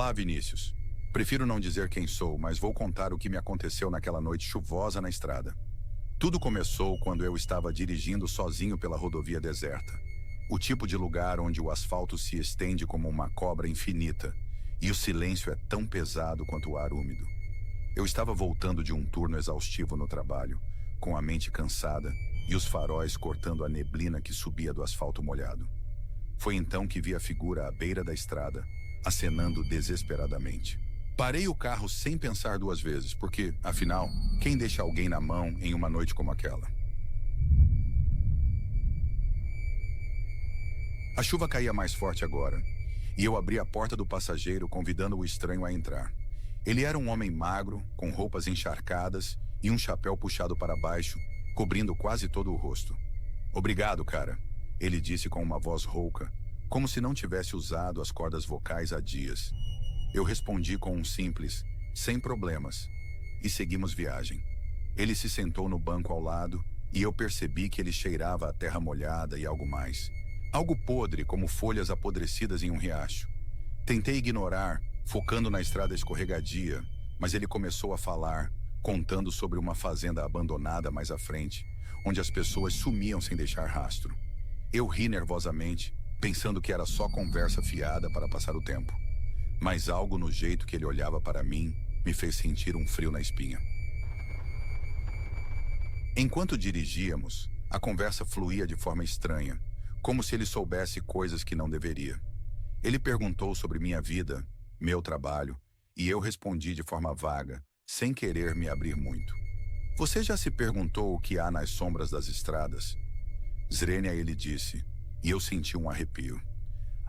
Olá, Vinícius. Prefiro não dizer quem sou, mas vou contar o que me aconteceu naquela noite chuvosa na estrada. Tudo começou quando eu estava dirigindo sozinho pela rodovia deserta. O tipo de lugar onde o asfalto se estende como uma cobra infinita e o silêncio é tão pesado quanto o ar úmido. Eu estava voltando de um turno exaustivo no trabalho, com a mente cansada e os faróis cortando a neblina que subia do asfalto molhado. Foi então que vi a figura à beira da estrada, acenando desesperadamente. Parei o carro sem pensar duas vezes, porque, afinal, quem deixa alguém na mão em uma noite como aquela? A chuva caía mais forte agora, e eu abri a porta do passageiro convidando o estranho a entrar. Ele era um homem magro, com roupas encharcadas e um chapéu puxado para baixo, cobrindo quase todo o rosto. "Obrigado, cara", ele disse com uma voz rouca, como se não tivesse usado as cordas vocais há dias. Eu respondi com um simples, "sem problemas", e seguimos viagem. Ele se sentou no banco ao lado e eu percebi que ele cheirava a terra molhada e algo mais. Algo podre, como folhas apodrecidas em um riacho. Tentei ignorar, focando na estrada escorregadia, mas ele começou a falar, contando sobre uma fazenda abandonada mais à frente, onde as pessoas sumiam sem deixar rastro. Eu ri nervosamente, pensando que era só conversa fiada para passar o tempo. Mas algo no jeito que ele olhava para mim me fez sentir um frio na espinha. Enquanto dirigíamos, a conversa fluía de forma estranha, como se ele soubesse coisas que não deveria. Ele perguntou sobre minha vida, meu trabalho, e eu respondi de forma vaga, sem querer me abrir muito. "Você já se perguntou o que há nas sombras das estradas?" Zrenia, ele disse, e eu senti um arrepio.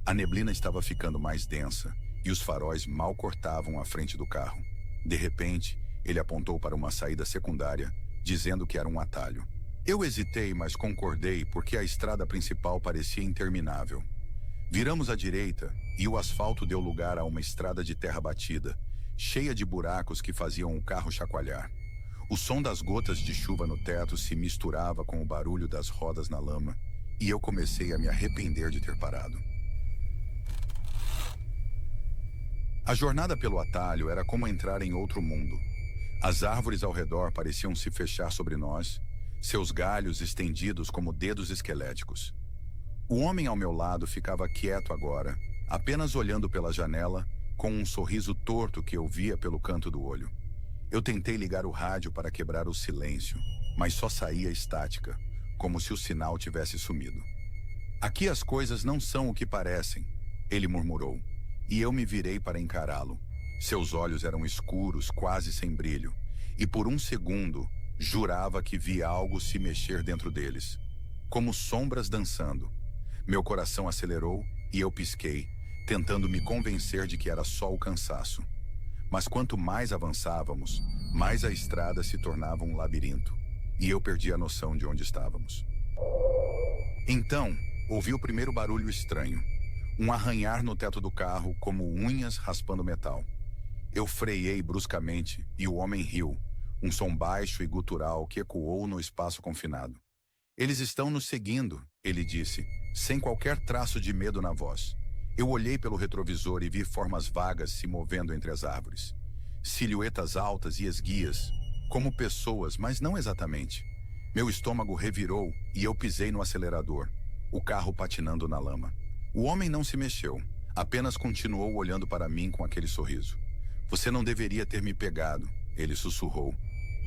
A neblina estava ficando mais densa, e os faróis mal cortavam a frente do carro. De repente, ele apontou para uma saída secundária, dizendo que era um atalho. Eu hesitei, mas concordei porque a estrada principal parecia interminável. Viramos à direita e o asfalto deu lugar a uma estrada de terra batida, cheia de buracos que faziam o carro chacoalhar. O som das gotas de chuva no teto se misturava com o barulho das rodas na lama, e eu comecei a me arrepender de ter parado. A jornada pelo atalho era como entrar em outro mundo. As árvores ao redor pareciam se fechar sobre nós, seus galhos estendidos como dedos esqueléticos. O homem ao meu lado ficava quieto agora, apenas olhando pela janela, com um sorriso torto que eu via pelo canto do olho. Eu tentei ligar o rádio para quebrar o silêncio, mas só saía estática, como se o sinal tivesse sumido. "Aqui as coisas não são o que parecem", ele murmurou, e eu me virei para encará-lo. Seus olhos eram escuros, quase sem brilho, e por um segundo jurava que via algo se mexer dentro deles, como sombras dançando. Meu coração acelerou e eu pisquei, tentando me convencer de que era só o cansaço. Mas quanto mais avançávamos, mais a estrada se tornava um labirinto, e eu perdi a noção de onde estávamos. Então, ouvi o primeiro barulho estranho, um arranhar no teto do carro como unhas raspando metal. Eu freiei bruscamente e o homem riu, um som baixo e gutural que ecoou no espaço confinado. "Eles estão nos seguindo", ele disse, sem qualquer traço de medo na voz. Eu olhei pelo retrovisor e vi formas vagas se movendo entre as árvores. Silhuetas altas e esguias, como pessoas, mas não exatamente. Meu estômago revirou e eu pisei no acelerador, o carro patinando na lama. O homem não se mexeu, apenas continuou olhando para mim com aquele sorriso. "Você não deveria ter me pegado", ele sussurrou.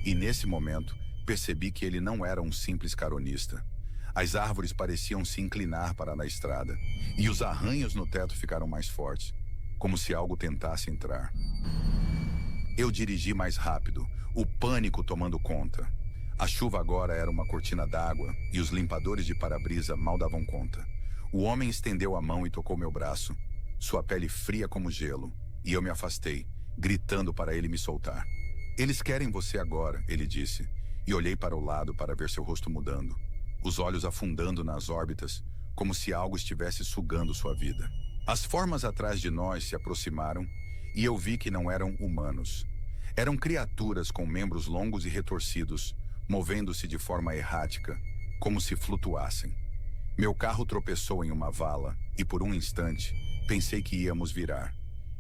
E nesse momento, percebi que ele não era um simples caronista. As árvores pareciam se inclinar para na estrada, e os arranhos no teto ficaram mais fortes, como se algo tentasse entrar. Eu dirigi mais rápido, o pânico tomando conta. A chuva agora era uma cortina d'água, e os limpadores de para-brisa mal davam conta. O homem estendeu a mão e tocou meu braço, sua pele fria como gelo, e eu me afastei, gritando para ele me soltar. "Eles querem você agora", ele disse, e olhei para o lado para ver seu rosto mudando, os olhos afundando nas órbitas, como se algo estivesse sugando sua vida. As formas atrás de nós se aproximaram, e eu vi que não eram humanos. Eram criaturas com membros longos e retorcidos, movendo-se de forma errática, como se flutuassem. Meu carro tropeçou em uma vala, e por um instante, pensei que íamos virar.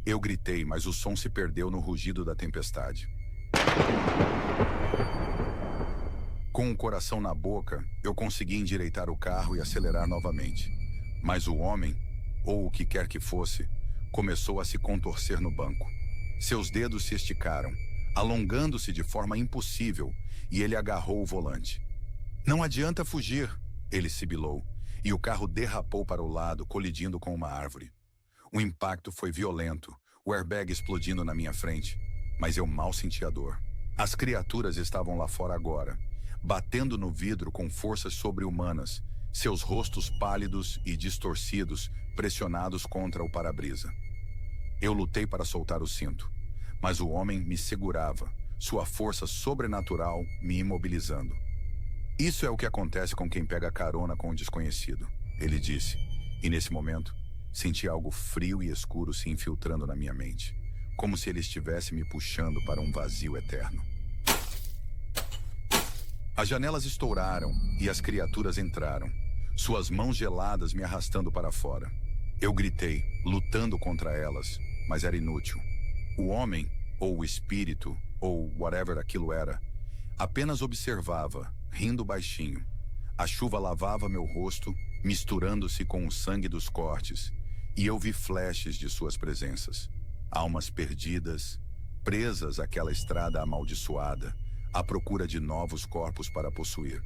Eu gritei, mas o som se perdeu no rugido da tempestade. Com o coração na boca, eu consegui endireitar o carro e acelerar novamente. Mas o homem, ou o que quer que fosse, começou a se contorcer no banco. Seus dedos se esticaram, alongando-se de forma impossível, e ele agarrou o volante. "Não adianta fugir", ele sibilou, e o carro derrapou para o lado, colidindo com uma árvore. O impacto foi violento, o airbag explodindo na minha frente, mas eu mal senti a dor. As criaturas estavam lá fora agora, batendo no vidro com forças sobre-humanas, seus rostos pálidos e distorcidos, pressionados contra o para-brisa. Eu lutei para soltar o cinto, mas o homem me segurava, sua força sobrenatural me imobilizando. "Isso é o que acontece com quem pega carona com o desconhecido", ele disse, e nesse momento, senti algo frio e escuro se infiltrando na minha mente, como se ele estivesse me puxando para um vazio eterno. As janelas estouraram e as criaturas entraram, suas mãos geladas me arrastando para fora. Eu gritei, lutando contra elas, mas era inútil. O homem, ou o espírito, ou whatever aquilo era, apenas observava, rindo baixinho. A chuva lavava meu rosto, misturando-se com o sangue dos cortes, e eu vi flashes de suas presenças. Almas perdidas, presas àquela estrada amaldiçoada, à procura de novos corpos para possuir.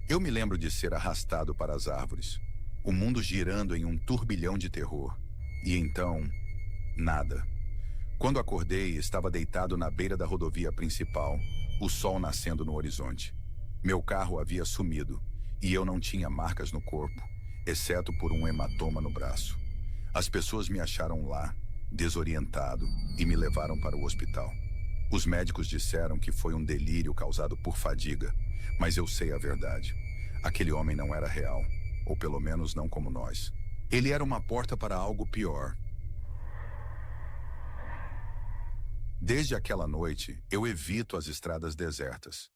Eu me lembro de ser arrastado para as árvores, o mundo girando em um turbilhão de terror. E então, nada. Quando acordei, estava deitado na beira da rodovia principal, o sol nascendo no horizonte. Meu carro havia sumido, e eu não tinha marcas no corpo, exceto por um hematoma no braço. As pessoas me acharam lá, desorientado, e me levaram para o hospital. Os médicos disseram que foi um delírio causado por fadiga, mas eu sei a verdade. Aquele homem não era real, ou pelo menos não como nós. Ele era uma porta para algo pior. Desde aquela noite, eu evito as estradas desertas.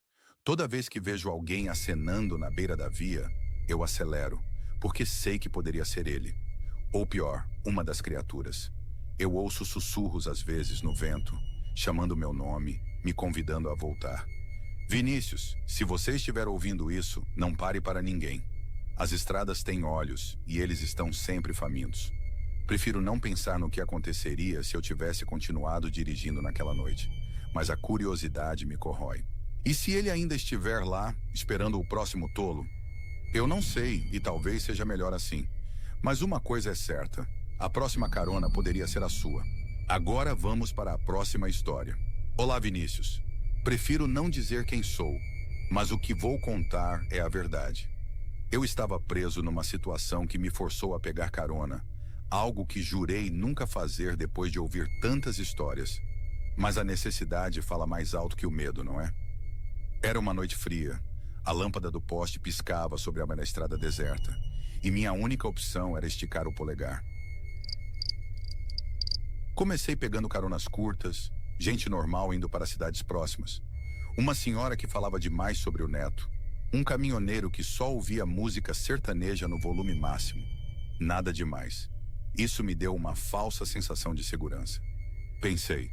Toda vez que vejo alguém acenando na beira da via, eu acelero, porque sei que poderia ser ele. Ou pior, uma das criaturas. Eu ouço sussurros às vezes no vento, chamando meu nome, me convidando a voltar. "Vinícius, se você estiver ouvindo isso, não pare para ninguém. As estradas têm olhos e eles estão sempre famintos. Prefiro não pensar no que aconteceria se eu tivesse continuado dirigindo naquela noite, mas a curiosidade me corrói. E se ele ainda estiver lá, esperando o próximo tolo? Eu não sei, e talvez seja melhor assim. Mas uma coisa é certa, a próxima carona poderia ser a sua. Agora vamos para a próxima história. Olá, Vinícius. Prefiro não dizer quem sou, mas o que vou contar é a verdade. Eu estava preso numa situação que me forçou a pegar carona, algo que jurei nunca fazer depois de ouvir tantas histórias. Mas a necessidade fala mais alto que o medo, não é? Era uma noite fria. A lâmpada do poste piscava sobre a estrada deserta, e minha única opção era esticar o polegar. Comecei pegando caronas curtas, gente normal indo para cidades próximas. Uma senhora que falava demais sobre o neto. Um caminhoneiro que só ouvia música sertaneja no volume máximo. Nada demais. Isso me deu uma falsa sensação de segurança. Pensei,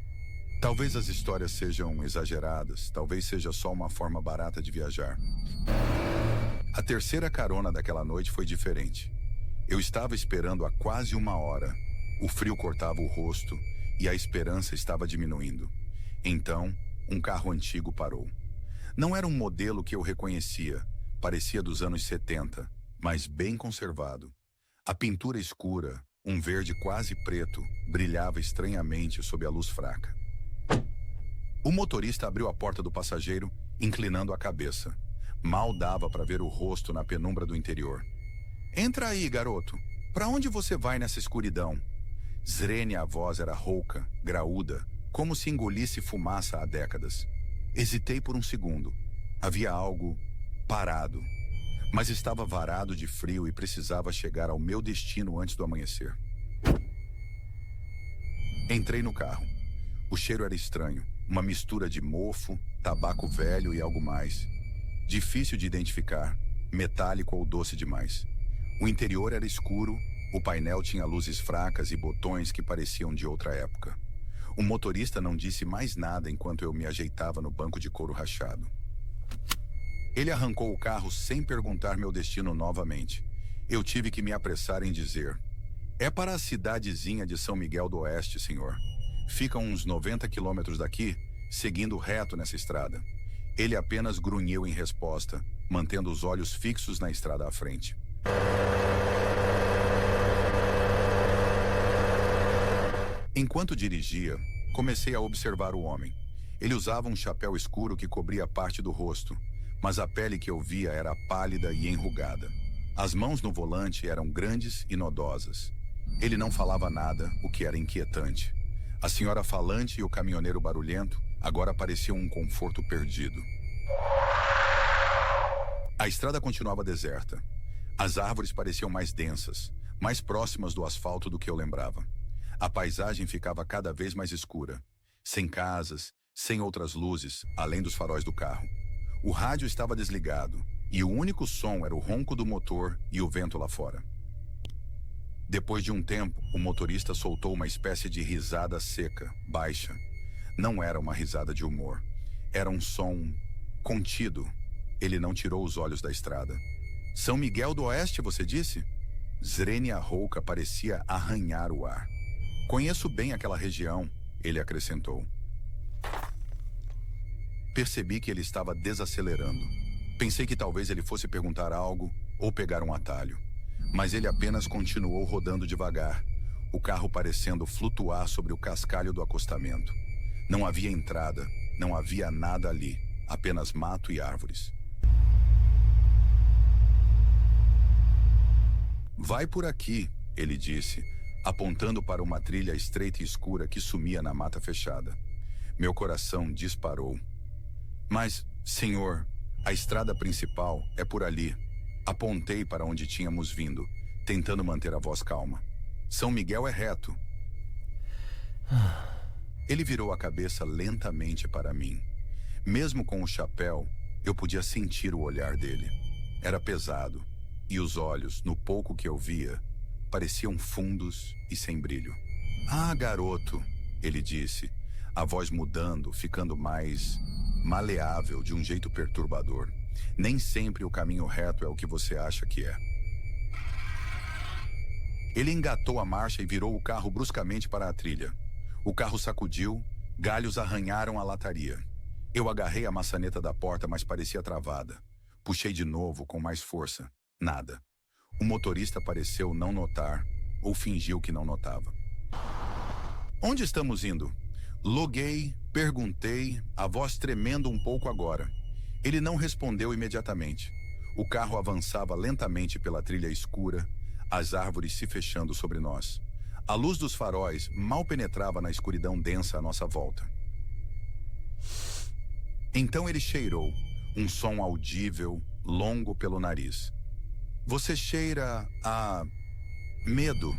talvez as histórias sejam exageradas, talvez seja só uma forma barata de viajar. A terceira carona daquela noite foi diferente. Eu estava esperando há quase uma hora. O frio cortava o rosto e a esperança estava diminuindo. Então, um carro antigo parou. Não era um modelo que eu reconhecia, parecia dos anos 70, mas bem conservado. A pintura escura, um verde quase preto, brilhava estranhamente sob a luz fraca. O motorista abriu a porta do passageiro, inclinando a cabeça. Mal dava para ver o rosto na penumbra do interior. "Entra aí, garoto. Para onde você vai nessa escuridão?" Zrene, a voz era rouca, graúda, como se engolisse fumaça há décadas. Hesitei por um segundo. Havia algo parado, mas estava varado de frio e precisava chegar ao meu destino antes do amanhecer. Entrei no carro. O cheiro era estranho, uma mistura de mofo, tabaco velho e algo mais. Difícil de identificar, metálico ou doce demais. O interior era escuro, o painel tinha luzes fracas e botões que pareciam de outra época. O motorista não disse mais nada enquanto eu me ajeitava no banco de couro rachado. Ele arrancou o carro sem perguntar meu destino novamente. Eu tive que me apressar em dizer: "É para a cidadezinha de São Miguel do Oeste, senhor. Fica uns 90 quilômetros daqui, seguindo reto nessa estrada." Ele apenas grunhiu em resposta, mantendo os olhos fixos na estrada à frente. Enquanto dirigia, comecei a observar o homem. Ele usava um chapéu escuro que cobria parte do rosto, mas a pele que eu via era pálida e enrugada. As mãos no volante eram grandes e nodosas. Ele não falava nada, o que era inquietante. A senhora falante e o caminhoneiro barulhento agora pareciam um conforto perdido. A estrada continuava deserta. As árvores pareciam mais densas, mais próximas do asfalto do que eu lembrava. A paisagem ficava cada vez mais escura, sem casas, sem outras luzes, além dos faróis do carro. O rádio estava desligado, e o único som era o ronco do motor e o vento lá fora. Depois de um tempo, o motorista soltou uma espécie de risada seca, baixa. Não era uma risada de humor. Era um som contido. Ele não tirou os olhos da estrada. "São Miguel do Oeste, você disse?" Zrenia rouca parecia arranhar o ar. "Conheço bem aquela região", ele acrescentou. Percebi que ele estava desacelerando. Pensei que talvez ele fosse perguntar algo ou pegar um atalho. Mas ele apenas continuou rodando devagar, o carro parecendo flutuar sobre o cascalho do acostamento. Não havia entrada, não havia nada ali, apenas mato e árvores. "Vai por aqui", ele disse, apontando para uma trilha estreita e escura que sumia na mata fechada. Meu coração disparou. "Mas, senhor, a estrada principal é por ali." Apontei para onde tínhamos vindo, tentando manter a voz calma. "São Miguel é reto." Ele virou a cabeça lentamente para mim. Mesmo com o chapéu, eu podia sentir o olhar dele. Era pesado, e os olhos, no pouco que eu via, pareciam fundos e sem brilho. "Ah, garoto", ele disse, a voz mudando, ficando mais maleável de um jeito perturbador. "Nem sempre o caminho reto é o que você acha que é." Ele engatou a marcha e virou o carro bruscamente para a trilha. O carro sacudiu, galhos arranharam a lataria. Eu agarrei a maçaneta da porta, mas parecia travada. Puxei de novo, com mais força. Nada. O motorista pareceu não notar, ou fingiu que não notava. "Onde estamos indo?" Loguei, perguntei, a voz tremendo um pouco agora. Ele não respondeu imediatamente. O carro avançava lentamente pela trilha escura, as árvores se fechando sobre nós. A luz dos faróis mal penetrava na escuridão densa à nossa volta. Então ele cheirou, um som audível, longo pelo nariz. "Você cheira a medo",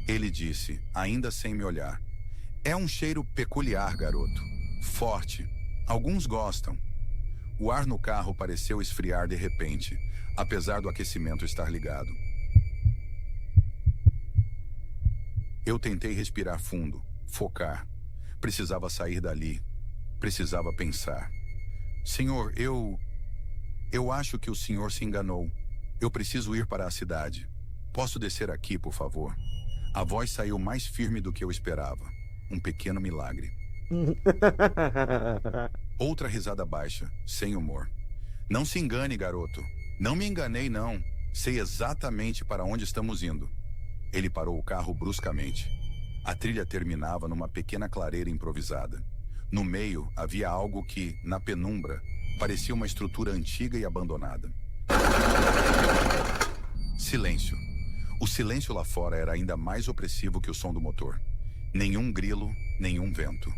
ele disse, ainda sem me olhar. "É um cheiro peculiar, garoto. Forte. Alguns gostam." O ar no carro pareceu esfriar de repente, apesar do aquecimento estar ligado. Eu tentei respirar fundo, focar. Precisava sair dali. Precisava pensar. "Senhor, eu acho que o senhor se enganou. Eu preciso ir para a cidade. Posso descer aqui, por favor?" A voz saiu mais firme do que eu esperava. Um pequeno milagre. Outra risada baixa, sem humor. "Não se engane, garoto. Não me enganei, não. Sei exatamente para onde estamos indo." Ele parou o carro bruscamente. A trilha terminava numa pequena clareira improvisada. No meio havia algo que, na penumbra, parecia uma estrutura antiga e abandonada. Silêncio. O silêncio lá fora era ainda mais opressivo que o som do motor. Nenhum grilo, nenhum vento.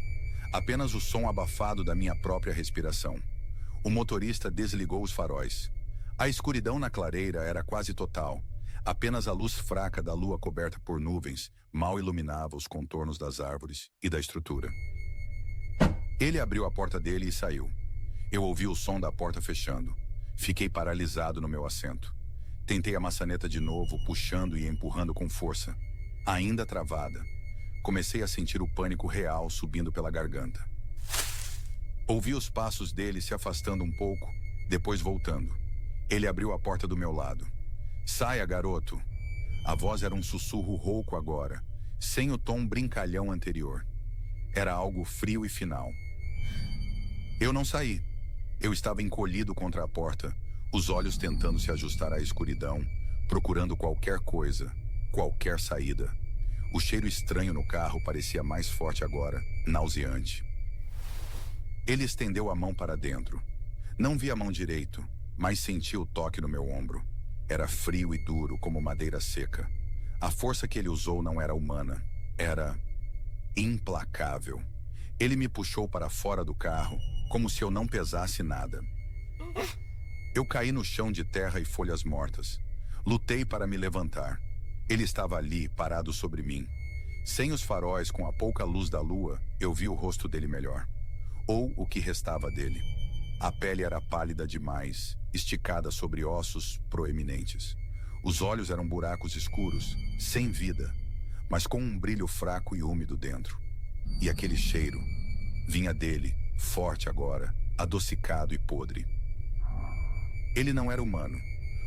Apenas o som abafado da minha própria respiração. O motorista desligou os faróis. A escuridão na clareira era quase total. Apenas a luz fraca da lua coberta por nuvens mal iluminava os contornos das árvores e da estrutura. Ele abriu a porta dele e saiu. Eu ouvi o som da porta fechando. Fiquei paralisado no meu assento. Tentei a maçaneta de novo, puxando e empurrando com força. Ainda travada. comecei a sentir o pânico real subindo pela garganta. Ouvi os passos dele se afastando um pouco, depois voltando. Ele abriu a porta do meu lado. "Saia, garoto." A voz era um sussurro rouco agora, sem o tom brincalhão anterior. Era algo frio e final. Eu não saí. Eu estava encolhido contra a porta, os olhos tentando se ajustar à escuridão, procurando qualquer coisa, qualquer saída. O cheiro estranho no carro parecia mais forte agora, nauseante. Ele estendeu a mão para dentro. Não vi a mão direito, mas senti o toque no meu ombro. Era frio e duro como madeira seca. A força que ele usou não era humana. Era implacável. Ele me puxou para fora do carro, como se eu não pesasse nada. Eu caí no chão de terra e folhas mortas. Lutei para me levantar. Ele estava ali, parado sobre mim. Sem os faróis, com a pouca luz da lua, eu vi o rosto dele melhor. Ou o que restava dele. A pele era pálida demais, esticada sobre ossos proeminentes. Os olhos eram buracos escuros, sem vida, mas com um brilho fraco e úmido dentro. E aquele cheiro vinha dele, forte agora, adocicado e podre. Ele não era humano.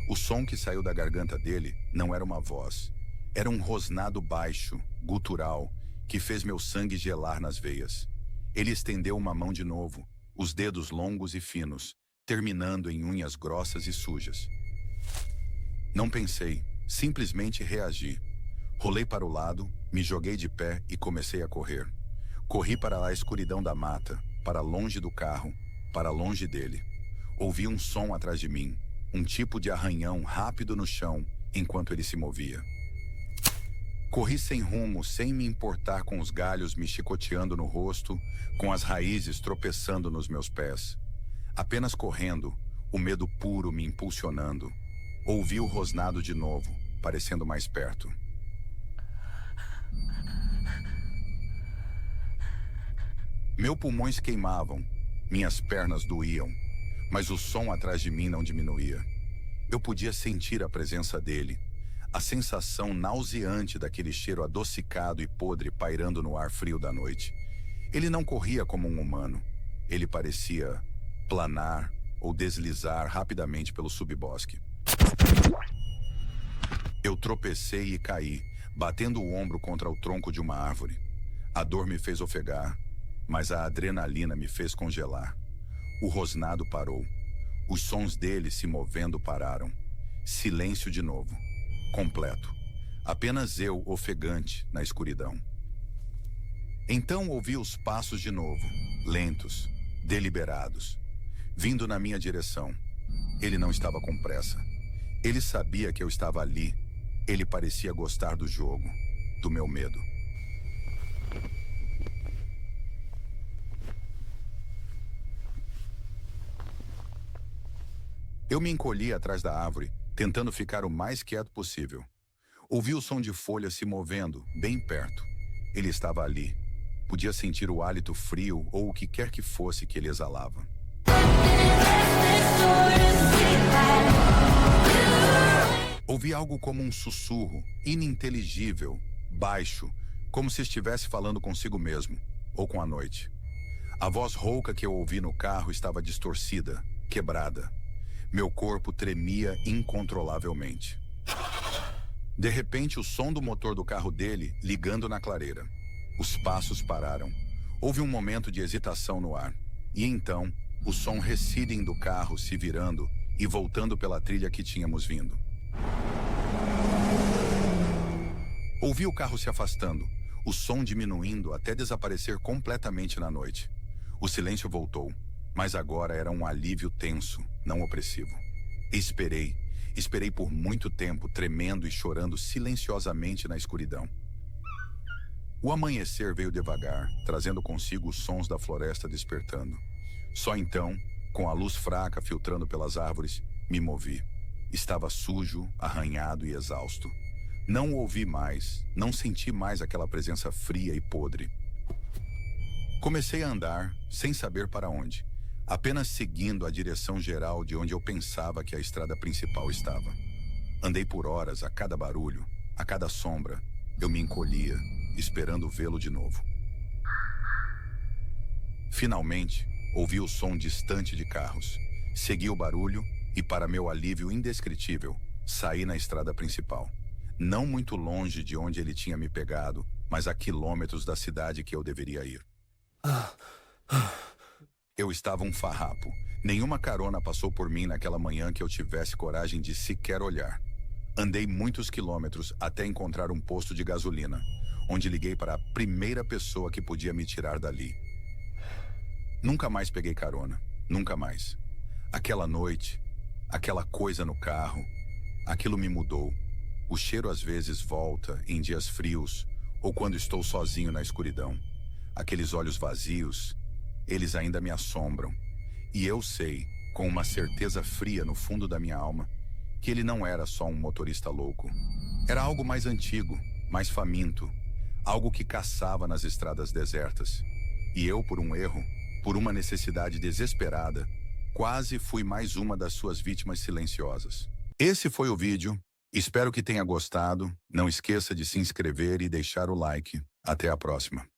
O som que saiu da garganta dele não era uma voz. Era um rosnado baixo, gutural, que fez meu sangue gelar nas veias. Ele estendeu uma mão de novo, os dedos longos e finos, terminando em unhas grossas e sujas. Não pensei, simplesmente reagi. Rolei para o lado, me joguei de pé e comecei a correr. Corri para a escuridão da mata, para longe do carro, para longe dele. Ouvi um som atrás de mim, um tipo de arranhão rápido no chão, enquanto ele se movia. Corri sem rumo, sem me importar com os galhos me chicoteando no rosto, com as raízes tropeçando nos meus pés. Apenas correndo, o medo puro me impulsionando. Ouvi o rosnado de novo, parecendo mais perto. Meus pulmões queimavam, minhas pernas doíam, mas o som atrás de mim não diminuía. Eu podia sentir a presença dele, a sensação nauseante daquele cheiro adocicado e podre pairando no ar frio da noite. Ele não corria como um humano. Ele parecia planar ou deslizar rapidamente pelo subbosque. Eu tropecei e caí, batendo o ombro contra o tronco de uma árvore. A dor me fez ofegar, mas a adrenalina me fez congelar. O rosnado parou. Os sons dele se movendo pararam. Silêncio de novo. Completo. Apenas eu, ofegante, na escuridão. Então ouvi os passos de novo, lentos, deliberados, vindo na minha direção. Ele não estava com pressa. Ele sabia que eu estava ali. Ele parecia gostar do jogo, do meu medo. Eu me encolhi atrás da árvore, tentando ficar o mais quieto possível. Ouvi o som de folhas se movendo, bem perto. Ele estava ali. Podia sentir o hálito frio ou o que quer que fosse que ele exalava. Ouvi algo como um sussurro, ininteligível, baixo, como se estivesse falando consigo mesmo, ou com a noite. A voz rouca que eu ouvi no carro estava distorcida, quebrada. Meu corpo tremia incontrolavelmente. De repente, o som do motor do carro dele ligando na clareira. Os passos pararam. Houve um momento de hesitação no ar. E então, o som recidem do carro se virando e voltando pela trilha que tínhamos vindo. Ouvi o carro se afastando, o som diminuindo até desaparecer completamente na noite. O silêncio voltou, mas agora era um alívio tenso, não opressivo. Esperei por muito tempo, tremendo e chorando silenciosamente na escuridão. O amanhecer veio devagar, trazendo consigo os sons da floresta despertando. Só então, com a luz fraca filtrando pelas árvores, me movi. Estava sujo, arranhado e exausto. Não o ouvi mais, não senti mais aquela presença fria e podre. Comecei a andar, sem saber para onde, apenas seguindo a direção geral de onde eu pensava que a estrada principal estava. Andei por horas a cada barulho, a cada sombra. Eu me encolhia, esperando vê-lo de novo. Finalmente, ouvi o som distante de carros. Segui o barulho e, para meu alívio indescritível, saí na estrada principal. Não muito longe de onde ele tinha me pegado, mas a quilômetros da cidade que eu deveria ir. Eu estava um farrapo. Nenhuma carona passou por mim naquela manhã que eu tivesse coragem de sequer olhar. Andei muitos quilômetros até encontrar um posto de gasolina, onde liguei para a primeira pessoa que podia me tirar dali. Nunca mais peguei carona. Nunca mais. Aquela noite, aquela coisa no carro, aquilo me mudou. O cheiro às vezes volta em dias frios ou quando estou sozinho na escuridão. Aqueles olhos vazios, eles ainda me assombram. E eu sei, com uma certeza fria no fundo da minha alma, que ele não era só um motorista louco. Era algo mais antigo, mais faminto, algo que caçava nas estradas desertas. E eu, por um erro, por uma necessidade desesperada, quase fui mais uma das suas vítimas silenciosas. Esse foi o vídeo. Espero que tenha gostado. Não esqueça de se inscrever e deixar o like. Até a próxima.